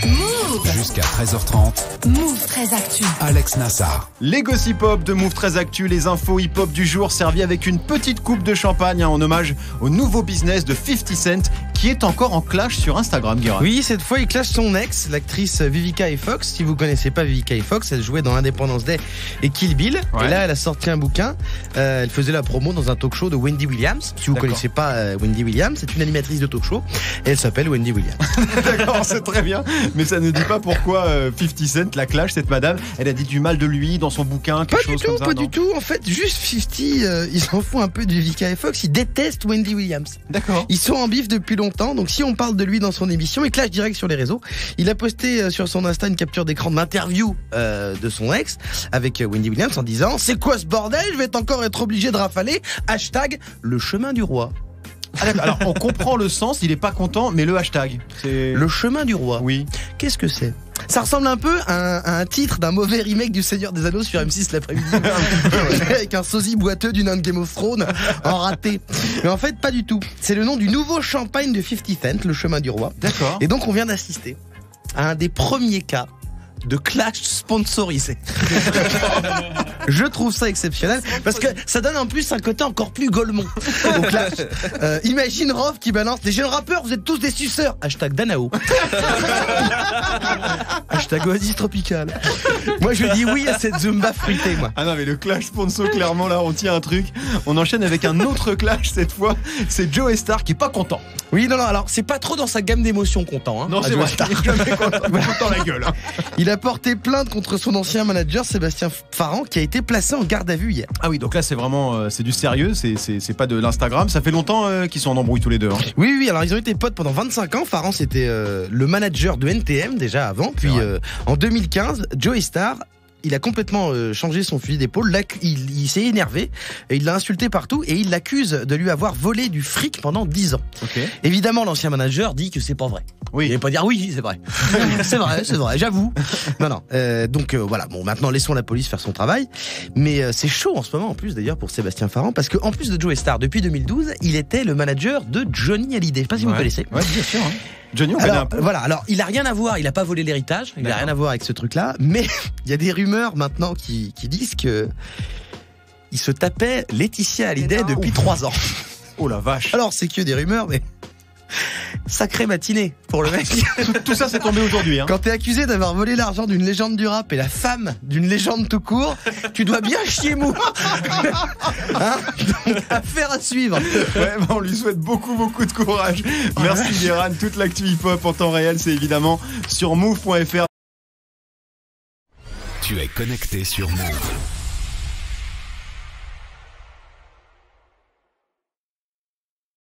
Move. Jusqu'à 13h30. Move 13 Actu. Alex Nassar. Les gossip hop de Move 13 Actu, les infos hip hop du jour servies avec une petite coupe de champagne en hommage au nouveau business de 50 Cent qui est encore en clash sur Instagram, Guérin. Oui, cette fois il clash son ex, l'actrice Vivica A. Fox. Si vous connaissez pas Vivica A. Fox, elle jouait dans Independence Day et Kill Bill. Ouais. Et là elle a sorti un bouquin, elle faisait la promo dans un talk show de Wendy Williams. Si vous connaissez pas Wendy Williams, c'est une animatrice de talk show et elle s'appelle Wendy Williams. D'accord, c'est très bien, mais ça ne dit pas pourquoi 50 Cent la clash, cette madame. Elle a dit du mal de lui dans son bouquin, quelque chose comme ça. Pas du tout. En fait, juste 50, ils s'en foutent un peu de Vivica A. Fox. Ils détestent Wendy Williams. D'accord. Ils sont en bif depuis longtemps, donc si on parle de lui dans son émission, il clash direct sur les réseaux. Il a posté sur son Insta une capture d'écran de l'interview de son ex avec Wendy Williams en disant « C'est quoi ce bordel ? Je vais encore être obligé de rafaler. Hashtag le chemin du roi. » Ah, d'accord. Alors on comprend le sens, il est pas content, mais le hashtag, c'est... Le chemin du roi. Oui. Qu'est-ce que c'est ? Ça ressemble un peu à un titre d'un mauvais remake du Seigneur des Anneaux sur M6 l'après-midi. Avec un sosie boiteux du nain de Game of Thrones en raté. Mais en fait, pas du tout. C'est le nom du nouveau champagne de 50 Cent, le chemin du roi. D'accord. Et donc, on vient d'assister à un des premiers cas de clash sponsorisé. Je trouve ça exceptionnel parce que ça donne en plus un côté encore plus Golemont au clash. Imagine Rof qui balance les jeunes rappeurs, vous êtes tous des suceurs. Hashtag Danao. Hashtag Oasis Tropical. Moi je dis oui à cette Zumba fruitée, moi. Ah non, mais le clash sponsor, clairement là on tient un truc. On enchaîne avec un autre clash cette fois. C'est Joe Star qui est pas content. Oui, non, alors c'est pas trop dans sa gamme d'émotions content. Hein, Non, c'est Joe vrai. Star. Il est jamais content. Tout le temps la gueule. Il a porté plainte contre son ancien manager Sébastien Farran qui a été placé en garde à vue hier. Ah oui, donc là c'est vraiment c'est du sérieux, c'est pas de l'Instagram. Ça fait longtemps qu'ils sont en embrouille tous les deux. Hein. Oui, alors ils ont été potes pendant 25 ans. Farran c'était le manager de NTM déjà avant. Puis en 2015, Joe Star, il a complètement changé son fusil d'épaule. Là, il s'est énervé, et il l'a insulté partout et il l'accuse de lui avoir volé du fric pendant 10 ans. Okay. Évidemment, l'ancien manager dit que c'est pas vrai. Oui. Il va pas dire oui, c'est vrai. c'est vrai, j'avoue. Non. Donc voilà, bon, maintenant laissons la police faire son travail. Mais c'est chaud en ce moment en plus d'ailleurs pour Sébastien Farran parce qu'en plus de Joe Star, depuis 2012, il était le manager de Johnny Hallyday. Je sais pas si vous connaissez. Ouais, bien sûr. Hein. Johnny, on connaît un peu. Voilà, alors il a rien à voir, il a pas volé l'héritage, il a rien à voir avec ce truc-là, mais il y a des rumeurs maintenant qui disent que il se tapait Laetitia Hallyday depuis 3 ans. Oh la vache. Alors c'est que des rumeurs, mais sacrée matinée pour le mec. Tout ça c'est tombé aujourd'hui. Hein. Quand t'es accusé d'avoir volé l'argent d'une légende du rap et la femme d'une légende tout court, tu dois bien chier mou. Hein, donc, affaire à suivre. Ouais, on lui souhaite beaucoup de courage. Merci Guéran. Toute l'actu hip-hop en temps réel, c'est évidemment sur move.fr. Tu es connecté sur Move.